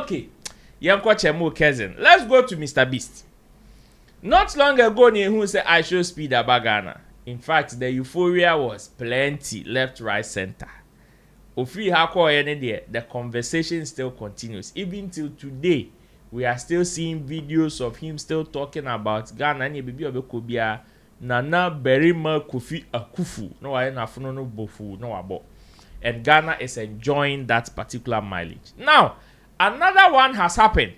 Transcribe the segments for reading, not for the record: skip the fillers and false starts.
Okay. Yanko Chemo cousin. Let's go to MrBeast. Not long ago, who said I show speed about Ghana. In fact, the euphoria was plenty, left, right, center. The conversation still continues. Even till today, we are still seeing videos of him still talking about Ghana. Nana Berima Kofi Akufu. No, I no bofu, no abo. And Ghana is enjoying that particular mileage. Now, another one has happened.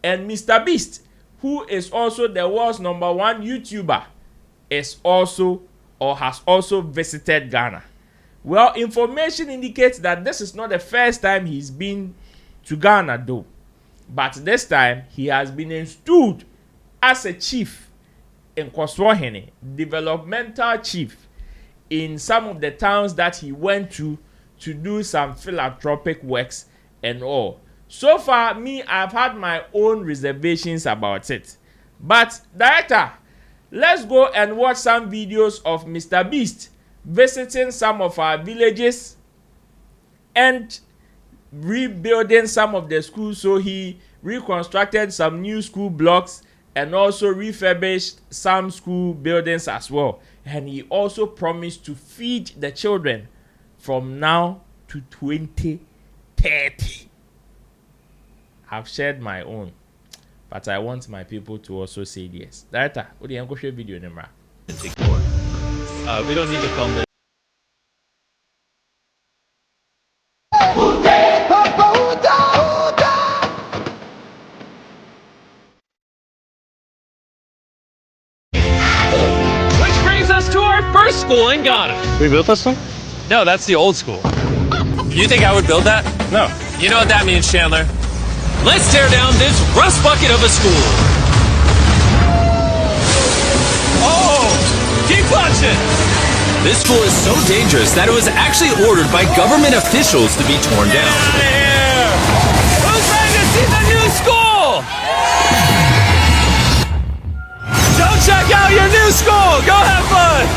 And MrBeast, who is also the world's #1 YouTuber, is also or has also visited Ghana. Well, information indicates that this is not the first time he's been to Ghana though. But this time, he has been installed as a chief in Koswohene, developmental chief in some of the towns that he went to do some philanthropic works and all. So far, I've had my own reservations about it. But, director, let's go and watch some videos of MrBeast visiting some of our villages and rebuilding some of the schools. So he reconstructed some new school blocks and also refurbished some school buildings as well. And he also promised to feed the children from now to 2030. I've shared my own, but I want my people to also say yes. Director, what do you want to show video number? We don't need to film this. Which brings us to our first school in Ghana. We built this one? No, that's the old school. You think I would build that? No. You know what that means, Chandler? Let's tear down this rust bucket of a school. Oh, keep punching. This school is so dangerous that it was actually ordered by government officials to be torn down. Get out of here! Who's ready to see the new school? Don't check out your new school. Go have fun.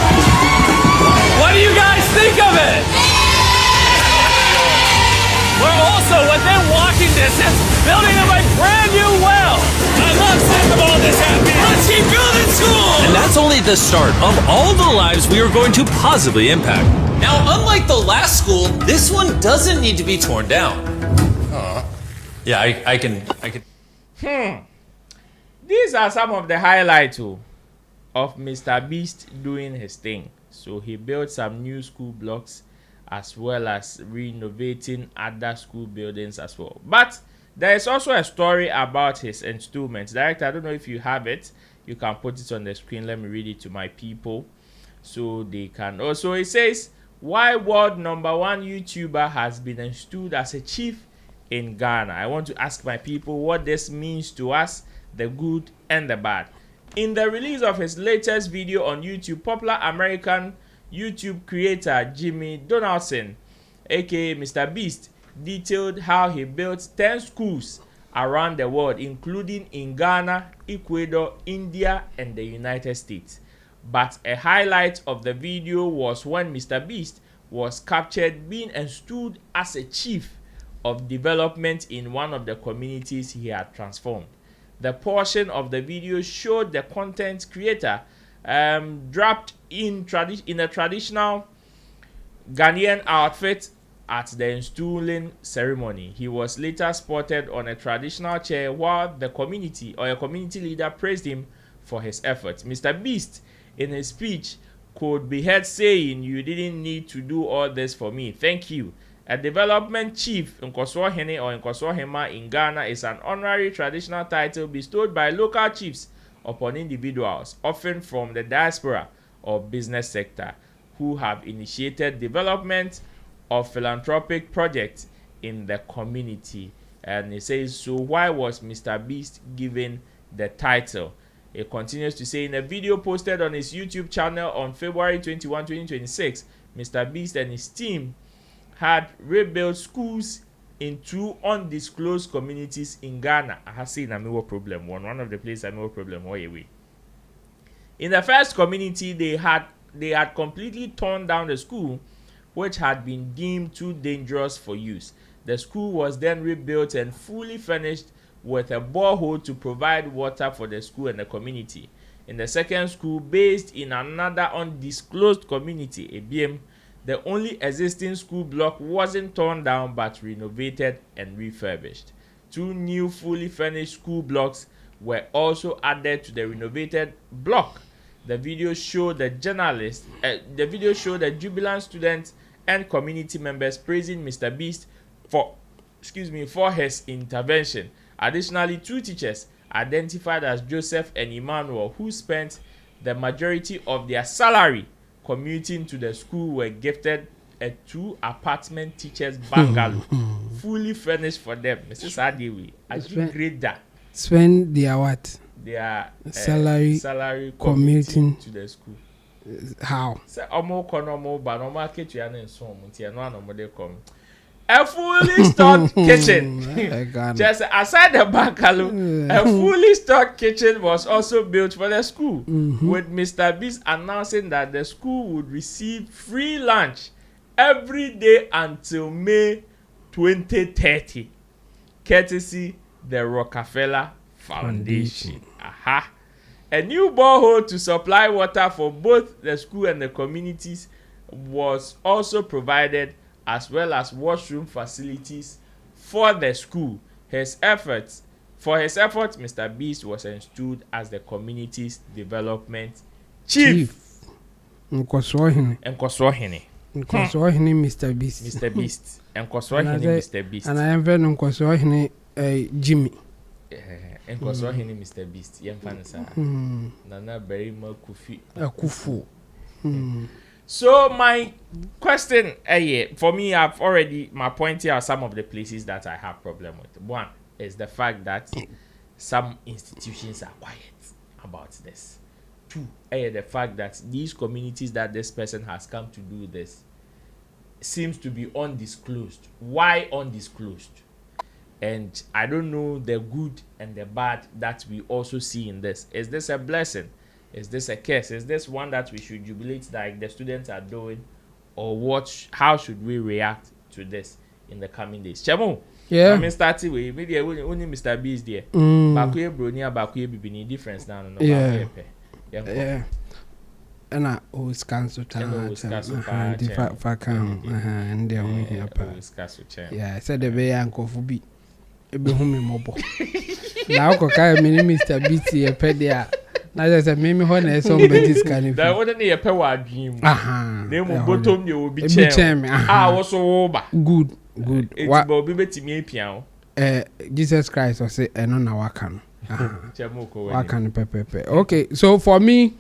What do you guys think of it? We're also within walking distance, building up a brand new well. I love seeing all this happening. Let's keep building school. And that's only the start of all the lives we are going to positively impact. Now, unlike the last school, this one doesn't need to be torn down. Yeah, I can. These are some of the highlights of MrBeast doing his thing. So he built some new school blocks as well as renovating other school buildings as well. But there is also a story about his installments. Director, I don't know if you have it. You can put it on the screen. Let me read it to my people so they can also. It says, why world #1 YouTuber has been installed as a chief in Ghana? I want to ask my people what this means to us, the good and the bad. In the release of his latest video on YouTube, popular American YouTube creator Jimmy Donaldson, aka MrBeast, detailed how he built 10 schools around the world, including in Ghana, Ecuador, India, and the United States. But a highlight of the video was when MrBeast was captured being installed as a chief of development in one of the communities he had transformed. The portion of the video showed the content creator draped in a traditional Ghanaian outfit at the installing ceremony. He was later spotted on a traditional chair while the community or a community leader praised him for his efforts. MrBeast, in his speech, could be heard saying, "You didn't need to do all this for me. Thank you." A development chief in Koswohene or in Koswohema in Ghana is an honorary traditional title bestowed by local chiefs upon individuals, often from the diaspora or business sector, who have initiated development of philanthropic projects in the community. And it says, so why was MrBeast given the title? It continues to say, in a video posted on his YouTube channel on February 21, 2026, MrBeast and his team had rebuilt schools in 2 undisclosed communities in Ghana. I have seen a no problem. One of the places I know problem. Away. In the first community, they had completely torn down the school, which had been deemed too dangerous for use. The school was then rebuilt and fully furnished with a borehole to provide water for the school and the community. In the second school, based in another undisclosed community, ABM, the only existing school block wasn't torn down but renovated and refurbished. 2 new fully furnished school blocks were also added to the renovated block. The video showed the jubilant students and community members praising MrBeast for his intervention. Additionally, 2 teachers identified as Joseph and Emmanuel, who spent the majority of their salary commuting to the school, were gifted a 2-apartment teachers bungalow fully furnished for them. Mrs. Adewi, I think great that. Spend their what? Their salary commuting to the school. How? Say omo kono ba no market you and so munti no anomo de come. A fully stocked kitchen. Just aside the bungalow, a fully stocked kitchen was also built for the school, with MrBeast announcing that the school would receive free lunch every day until May 2030, courtesy the Rockefeller Foundation. Aha. A new borehole to supply water for both the school and the communities was also provided, as well as washroom facilities for the school. For his efforts, MrBeast was installed as the community's development chief. Nkoswohene MrBeast. MrBeast. MrBeast. And I am very Nkoswohene Jimmy. Nkoswohene MrBeast. Yemfanisa. Nana Berima Kufu. So my question, for me, my point here are some of the places that I have problem with. One is the fact that some institutions are quiet about this. 2, the fact that these communities that this person has come to do this seems to be undisclosed. Why undisclosed? And I don't know the good and the bad that we also see in this. Is this a blessing? Is this a curse? Is this one that we should jubilate like the students are doing? Or what? How should we react to this in the coming days? Chemo, yeah. I mean, starting with maybe only MrBeast there. Bakuye bronia, bakuye bibini difference now. No, yeah. And I always cancel time. And they are here. Yeah, I said the way uncle for be. Ebe humi mobo. Now, Kokai, MrBeast here, pedia. Now there's a meme on a song, but this kind of. That wouldn't be a power dream. Name of bottom you will be chairman. I was so over. Good. What will be betting me piano? Jesus Christ or say, and on our can. Wakan pepe. Okay, so for me,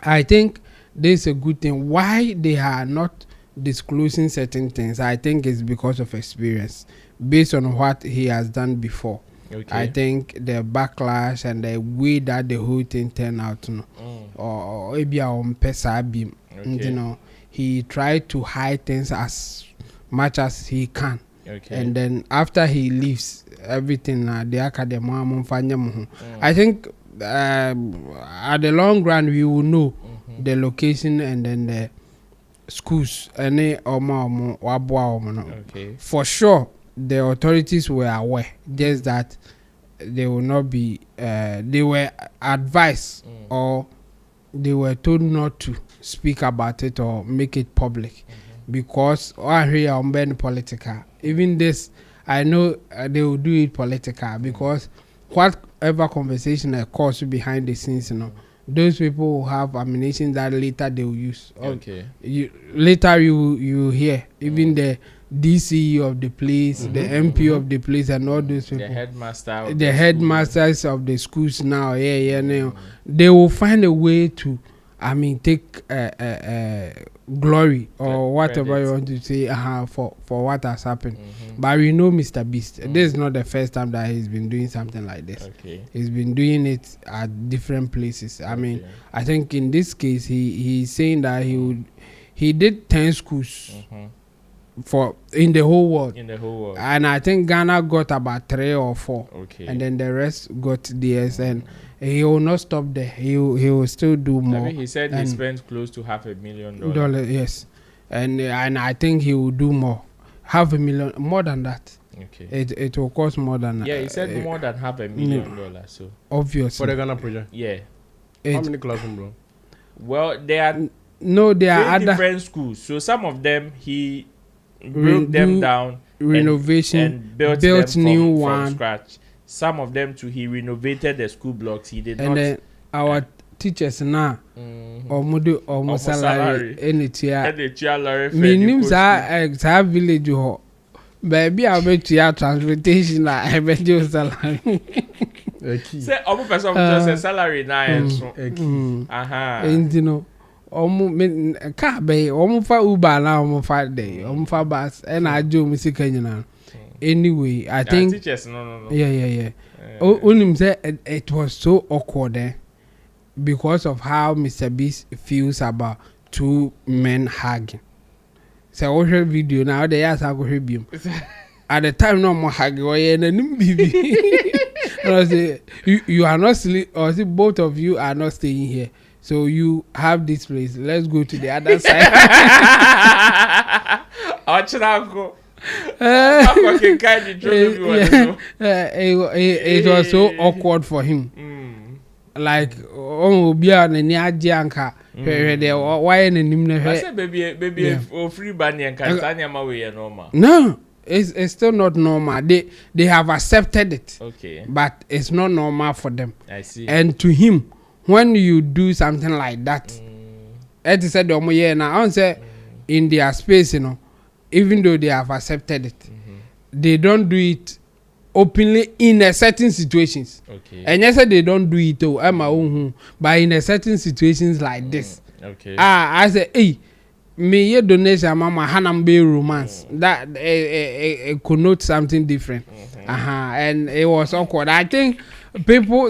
I think this is a good thing. Why they are not disclosing certain things, I think it's because of experience, based on what he has done before. Okay. I think the backlash and the way that the whole thing turned out, or maybe on Pesabim, you know, he tried to hide things as much as he can. Okay. And then after he leaves, everything the academy, I think at the long run we will know the location and then the schools. Okay. For sure, the authorities were aware, just that they will not be. They were advised or they were told not to speak about it or make it public, because here on being political. Even this, I know they will do it political, because whatever conversation occurs behind the scenes, you know, those people will have ammunition that later they will use. Okay. Later you hear even the DCE of the place, the MP of the place, and all those people. The headmasters of the schools now. They will find a way to, take glory or whatever you want to say for what has happened. But we know MrBeast. This is not the first time that he's been doing something like this. Okay. He's been doing it at different places. I think in this case he's saying that he did 10 schools in the whole world. And I think Ghana got about 3 or 4. Okay. And then the rest got theirs, and he will not stop there. He will still do more. He said he spent close to $500,000. Yes. And I think he will do more. 500,000, more than that. Okay. It will cost more than. Yeah, he said more than $500,000. So obviously. For the Ghana project. yeah. How many classrooms, bro? Well, they are there are other different schools. So some of them he broke them down, renovation, and built them new from one scratch. Some of them too, he renovated the school blocks. He did not. And then our teachers now, almost salary, any tier. Minimum sa village ho. Baby, I bet you transportation. I bet you salary. Say, almost person just salary now. And you know, almost car bay, almost for Uber now, almost 5 days, almost for bus, and I do Missy Kenyan. Anyway, I think teachers, no. Yeah. Only said it was so awkward because of how MrBeast feels about two men hugging. So I watch a video now. They ask how go him. At the time, no more hugging. Or I say you are not sleep, or say both of you are not staying here. So you have this place. Let's go to the other side. It was so awkward for him. Like no, it's still not normal. They have accepted it. Okay. But it's not normal for them. I see. And to him, when you do something like that, it is said now in their space, you know, even though they have accepted it, they don't do it openly in a certain situations. Okay. And yes, they don't do it but in a certain situations like this. Okay. I say, hey, me ye donation mama hanambe romance. That it connote something different. And it was awkward. I think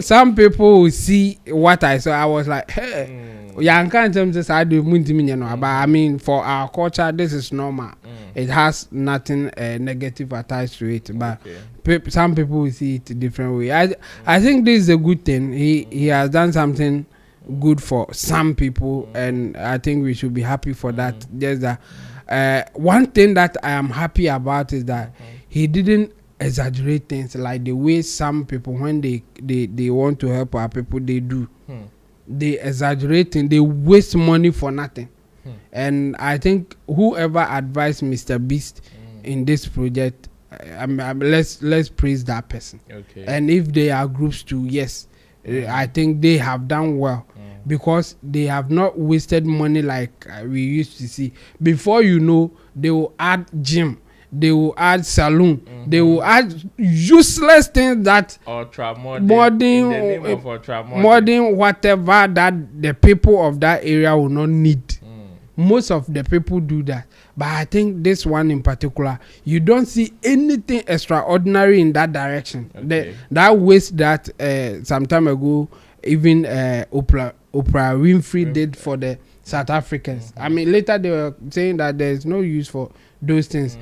some people will see what I saw. I was like, hey. Yeah, I can't tell this I do but I mean for our culture this is normal. It has nothing negative attached to it, but some people will see it a different way. I think this is a good thing. He has done something good for some people, and I think we should be happy for that. Just that one thing that I am happy about is that he didn't exaggerate things like the way some people when they want to help our people they do. They exaggerating, they waste money for nothing. And I think whoever advised MrBeast in this project, let's praise that person. Okay. And if they are groups too, yes, I think they have done well because they have not wasted money like we used to see. Before you know, they will add gym. They will add saloon. They will add useless things that modern whatever that the people of that area will not need. Most of the people do that, but I think this one in particular, you don't see anything extraordinary in that direction. Okay. That waste that some time ago, even Oprah Winfrey did for the South Africans. I mean, later they were saying that there is no use for those things.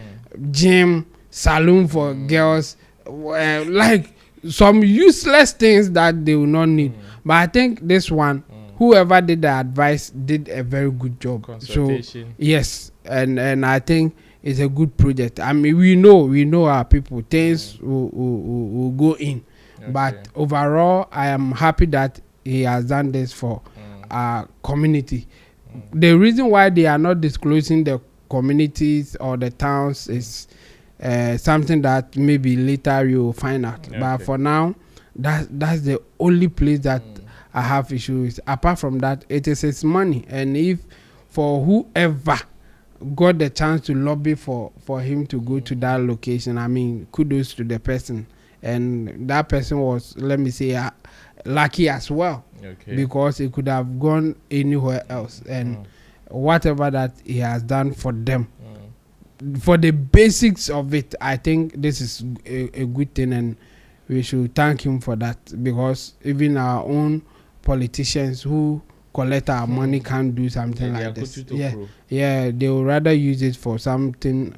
Gym, saloon for girls, like some useless things that they will not need. But I think this one, whoever did the advice did a very good job. So yes, and I think it's a good project. I mean, we know our people. Things will go in, but overall, I am happy that he has done this for our community. The reason why they are not disclosing the communities or the towns is something that maybe later you will find out. But for now, that's the only place that I have issues. Apart from that, it is his money, and if for whoever got the chance to lobby for him to go to that location, I mean, kudos to the person, and that person was, let me say, lucky as well, because he could have gone anywhere else, and whatever that he has done for them, for the basics of it, I think this is a good thing, and we should thank him for that, because even our own politicians who collect our money can't do something like this. Yeah, they would rather use it for something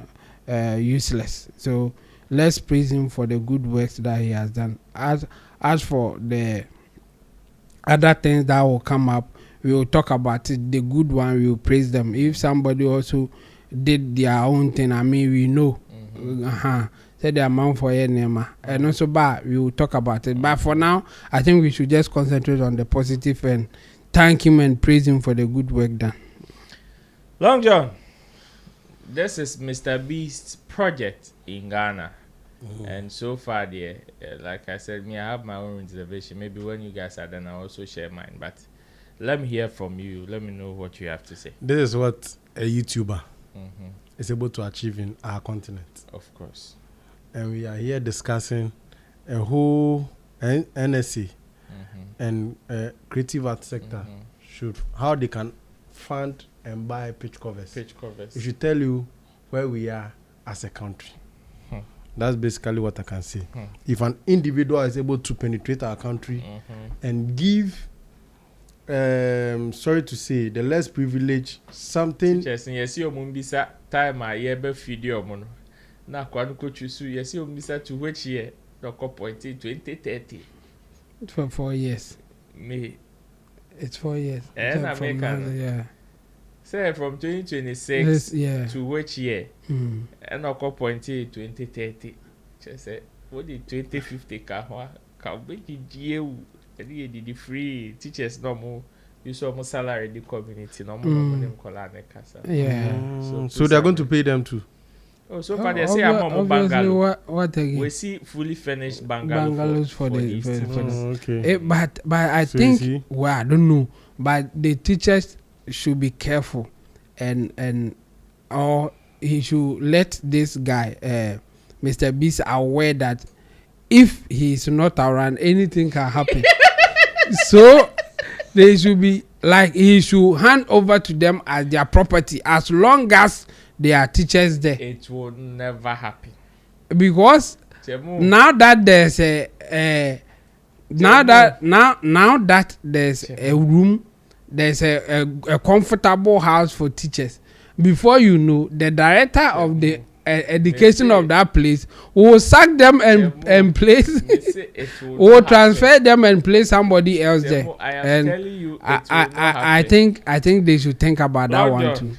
useless. So let's praise him for the good works that he has done. As for the other things that will come up, we will talk about it. The good one, we will praise them. If somebody also did their own thing, I mean, we know Said the amount for Nema. And also, we will talk about it. But for now, I think we should just concentrate on the positive and thank him and praise him for the good work done. Long John, this is MrBeast's project in Ghana. And so far, like I said, I have my own reservation. Maybe when you guys are done, I'll also share mine. But let me hear from you. Let me know what you have to say. This is what a YouTuber is able to achieve in our continent. Of course. And we are here discussing a whole NSA and creative art sector how they can fund and buy page covers. It should tell you where we are as a country. That's basically what I can say. If an individual is able to penetrate our country and give, sorry to say, the less privileged something. Yes, you mumbisa time I ever video mono. Na kwa nuko chusu. Yes, you mumbisa to which year? Doko pointy 2030. For 4 years. Me. It's 4 years. And American. Yeah. Say from 2026 yeah. to which year? And Doko pointy 2030. Just say what did 2050 can make it you? The free teachers no more. You saw more salary in the community. No more so they're going to pay them too. Oh, so far they say I'm on bungalow. What again? We see fully finished bungalows for the okay. But I so think I don't know. But the teachers should be careful, and or he should let this guy, MrBeast, aware that if he is not around, anything can happen. So they should be like he should hand over to them as their property as long as there are teachers there. It will never happen because now that there's now that there's a room, there's a comfortable house for teachers. Before you know, the director of the education of that place will sack them and place will transfer them and place somebody else there. I am telling you, I think they should think about that one too.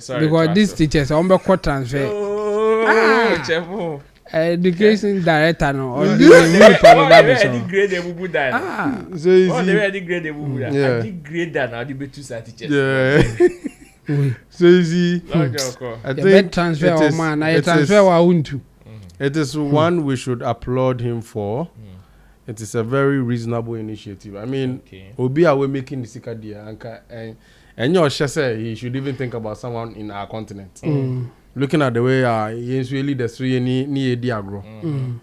Sorry, because these teachers are transfer. Education director no or the grade they will that. So easy. The grade they will that. Yeah. The grade that now the better teachers. Yeah. So easy. I think transfer or man, I transfer wa untu. It is one we should applaud him for. It is a very reasonable initiative. I mean, Obi are we making the sika dia and your say he should even think about someone in our continent. Looking at the way he's really the three ni agro.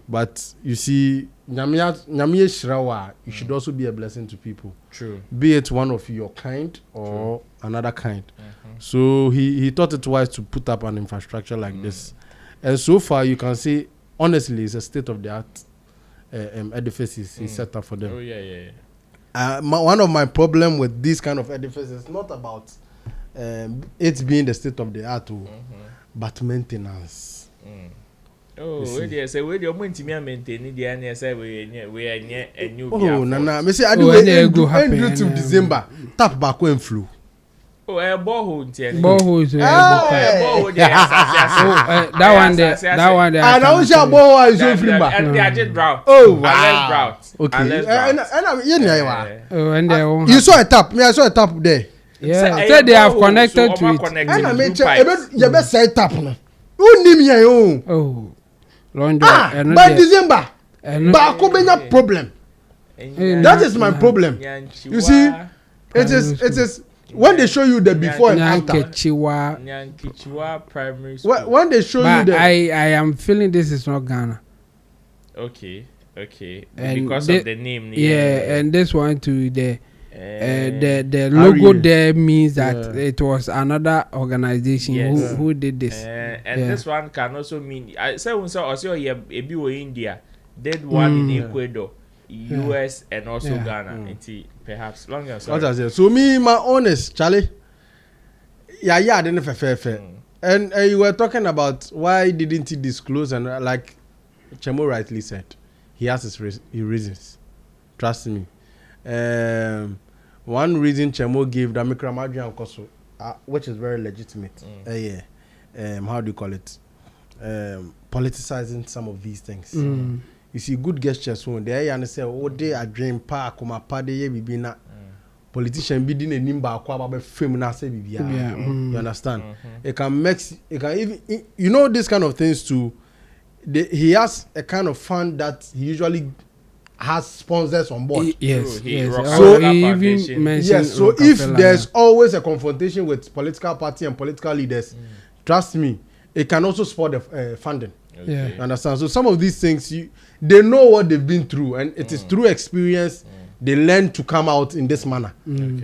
But you see, Nyamiya Shirawa, you should also be a blessing to people. True. Be it one of your kind or another kind. So he thought it wise to put up an infrastructure like this. And so far you can see, honestly, it's a state of the art edifices he set up for them. Oh yeah. One of my problem with this kind of edifices is not about it being the state of the art, but maintenance. Oh, where say where you maintain the and say we a new. Oh, Nana, me say I do April to December. Tap back when flu. Oh, a borehole. Borehole. That one there. I don't share borehole is so free. And they are just drought. Oh, wow. Okay. And you saw a tap. Me, I saw a tap there. Yeah. So they have connected to it. And I mean, you better say tap now. Who name you? Oh, London. By December. But could be no problem. That is my problem. You see, it is. When they show you the before and after, Nyankichiwa primary school. When they show you the, I am feeling this is not Ghana. Okay. And because of the name. Yeah, and this one to the logo there means that it was another organization who did this. And this one can also mean. I say also India did one in Ecuador. US and also Ghana, perhaps longer. So me, my honest Charlie, I didn't fair. And you were talking about why didn't he disclose, and like Chemo rightly said, he has his reasons. Trust me. One reason Chemo gave the Mikramadrian Koso, which is very legitimate. How do you call it? politicizing some of these things. You see good gestures when they are say, oh, they are dream park, my party, ye be na politician be din a nimba about film na say be you understand? It can even you know this kind of things too. He has a kind of fund that he usually has sponsors on board. Yes. So if there's always a confrontation with political party and political leaders, trust me, it can also support the funding. Yeah. You understand? So some of these things, they know what they've been through, and it is through experience they learn to come out in this manner.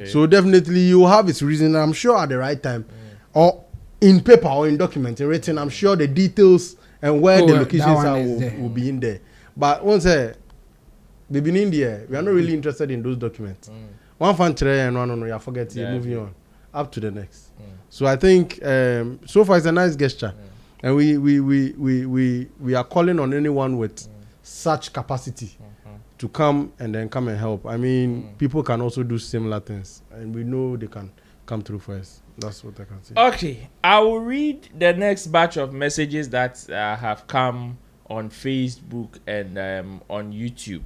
So definitely you have its reason. I'm sure at the right time, or in paper or in document, in written, I'm sure the details and where the locations are will be in there. But once they've been in there, we are not really interested in those documents. One fan today and one you forget it, moving on up to the next. So I think so far it's a nice gesture, and we are calling on anyone with such capacity to come and help. I mean, people can also do similar things, and we know they can come through for us. That's what I can say. Okay, I will read the next batch of messages that have come on Facebook and on YouTube.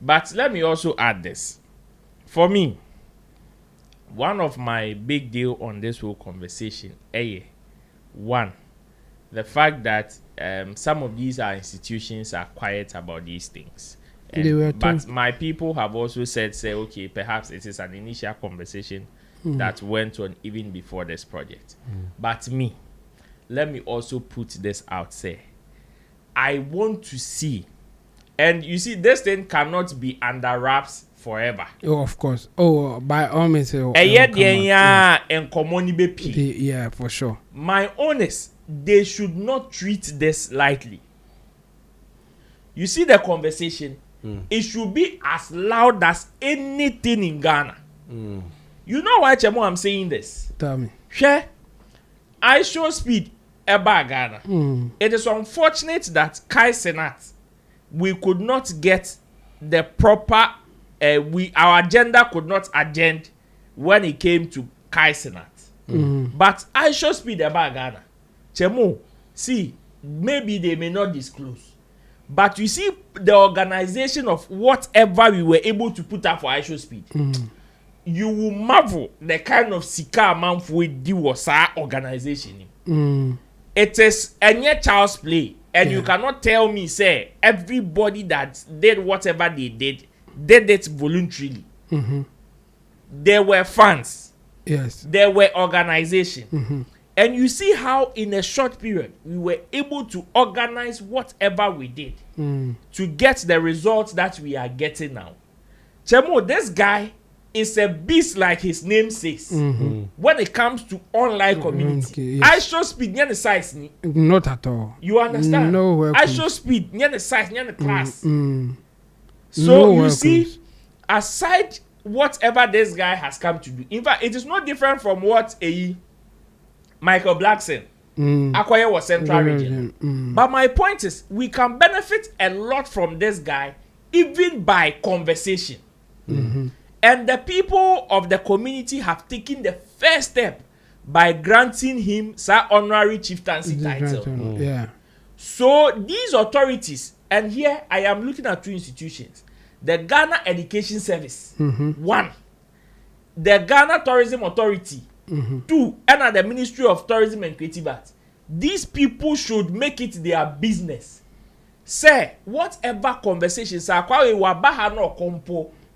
But let me also add this. For me, one of my big deal on this whole conversation, one, the fact that some of these institutions are quiet about these things. But my people have also said, okay, perhaps it is an initial conversation that went on even before this project. But me, let me also put this out there. I want to see, and you see, this thing cannot be under wraps forever. Oh, of course. Oh, by all means. Yeah, for sure. My honest, they should not treat this lightly. You see the conversation, it should be as loud as anything in Ghana. You know why, Chemo, I'm saying this? Tell me. Share. I show speed about Ghana. It is unfortunate that Kai Senat, we could not get the proper, our agenda could not agenda when it came to Kai Senat. But I show speed about Ghana. Chemo, see, maybe they may not disclose. But you see the organization of whatever we were able to put up for I show speed. You will marvel the kind of sika amount we do was our organization. It is a child's play, and you cannot tell me say everybody that did whatever they did it voluntarily. There were funds. Yes. There were organization. And you see how in a short period we were able to organize whatever we did to get the results that we are getting now. Chemo, this guy is a beast like his name says. When it comes to online community, yes. I show speed near the size. Not at all. You understand? No, I show speed near the size, near the class. So No you see, aside whatever this guy has come to do, in fact, it is not different from what Michael Blackson acquired was Central Region. But my point is, we can benefit a lot from this guy, even by conversation. And the people of the community have taken the first step by granting him Sir Honorary Chieftaincy title. So these authorities, and here I am looking at two institutions: the Ghana Education Service, one, the Ghana Tourism Authority, two, and the Ministry of Tourism and Creative Arts. These people should make it their business. Say whatever conversations are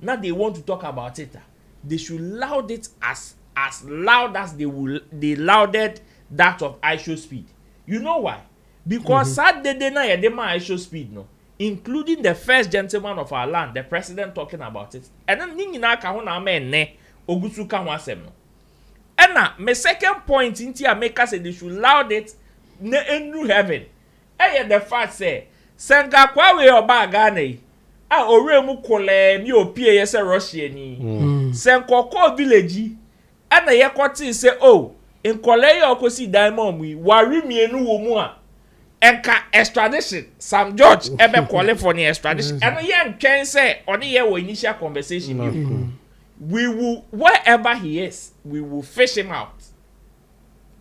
now they want to talk about it, they should loud it as loud as they louded that of I show speed. You know why? Because Saturday night I show speed, no, including the first gentleman of our land, the president, talking about it. And then Ogusu kan wasem no. And now my second point in here make us say they should loud it in heaven. The fact say Senga kwa we oba Ghana a oremu kole mi opie ye se Russia ni. Senkoko village and na ye kwoti say oh in kole ye okosi diamond we wari mienu wo mu a enka extradition Sam George ebe kole for the extradition and ye ntwen say oni ye wo initial conversation we will, wherever he is, we will fish him out.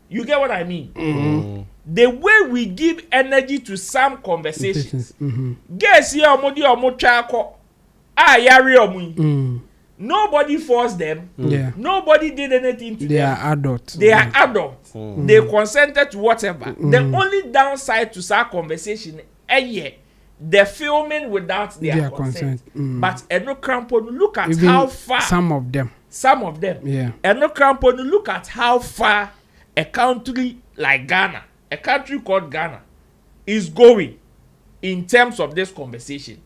You get what I mean? the way we give energy to some conversations. Guess here omo chako. Yari omu. Nobody forced them. Nobody did anything to them. They are adults. They are adults. They consented to whatever. The only downside to such conversation, the filming without their consent. But no crampon, look at even how far. Some of them. Yeah. And no crampon, look at how far a country like Ghana, a country called Ghana, is going in terms of this conversation.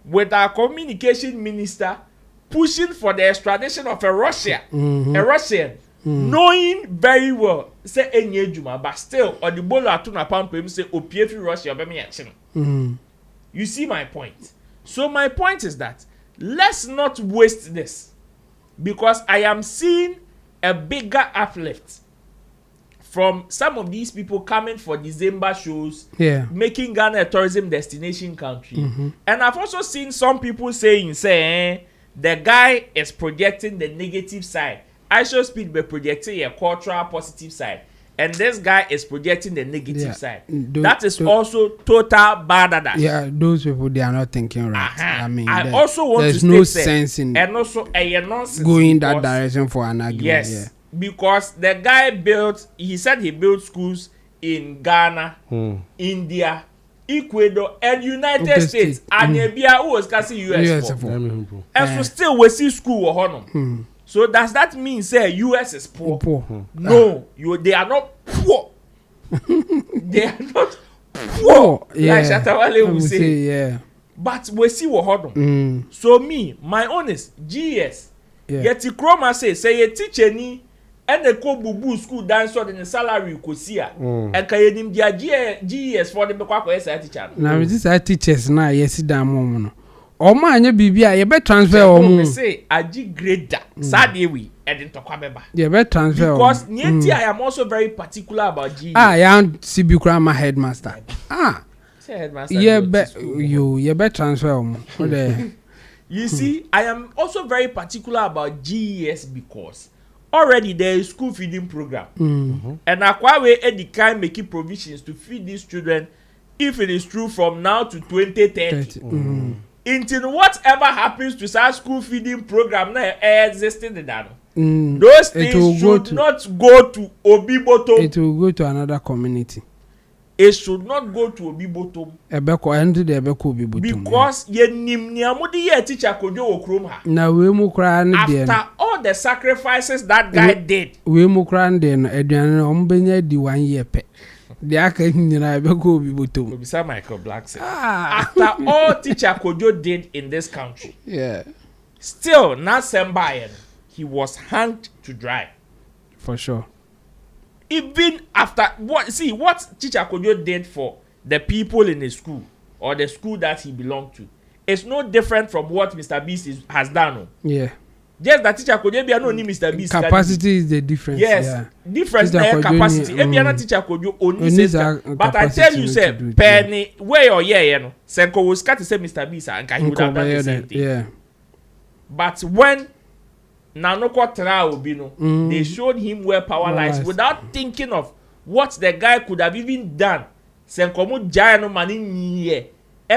With our communication minister pushing for the extradition of a Russian, knowing very well, say Enye Juma, but still, on the bolo atuna pampe, say Opiefi Russia, you see my point. So my point is that let's not waste this, because I am seeing a bigger uplift from some of these people coming for December shows, making Ghana a tourism destination country. And I've also seen some people saying, the guy is projecting the negative side. I should speed by projecting a cultural positive side. And this guy is projecting the negative side. That is also total bad. Yeah, those people, they are not thinking right. I mean, I also want there's to no state sense in and also a nonsense going that direction for an argument. Yes, because the guy he said he built schools in Ghana, India, Ecuador, and United States. And who was casting US for. And so still we see school or honor. So does that mean say US is poor? No, they are not poor. They are not poor. Like Shatawale will say. But we see what honor. So my own is GS. Yet Chroma say a teacher ni and the ko bubu school dance or the salary ko see and kayenim dia GS for the bekwa SA teacher. Now this are teachers na yes da mom no. Omo anya bibia ye be transfer omo. Say aji grader. Sadie we edin tokwa beba. Ye be transfer because nienti I am also very particular about GS. Ya CB Krama headmaster. Say headmaster. Ye be transfer omo. You see, I am also very particular about GES because already there is school feeding program. And Akwawe Edikai making provisions to feed these children, if it is true, from now to 2030. Until whatever happens to such school feeding program now existing in that. Those things should not go to Obiboto. It will go to another community. It should not go to Obibotom. Because ye nimniamudi ye teacher kojo okrom ha. Na we mu kra ne de. After all the sacrifices that guy did. We mu kra de no aduane no ombenya di 1 year pe. De aka nyina ebeko Obibotom. Obisa Michael Black said. After all teacher kojo did in this country. Still na sembayen he was hanged to dry. For sure. Even after what teacher Kojo did for the people in the school or the school that he belonged to, it's no different from what MrBeast has done. Just that teacher Kojo be no ni MrBeast. Capacity is the difference. Yes, difference in capacity. If you teacher Kojo only says, but I tell you, say penny where or no. Senko was cut to say MrBeast and he would have done the same thing. But when they showed him where power lies without thinking of what the guy could have even done. Senkomu Jayano Mani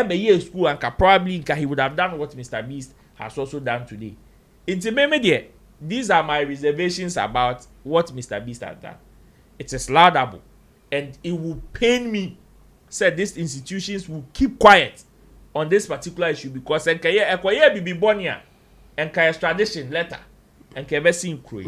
ye school and probably he would have done what MrBeast has also done today. These are my reservations about what MrBeast has done. It is laudable and it will pain me. Said these institutions will keep quiet on this particular issue because Enkaye Bibi Bonia and extradition letter. And Kevin Sinkwe.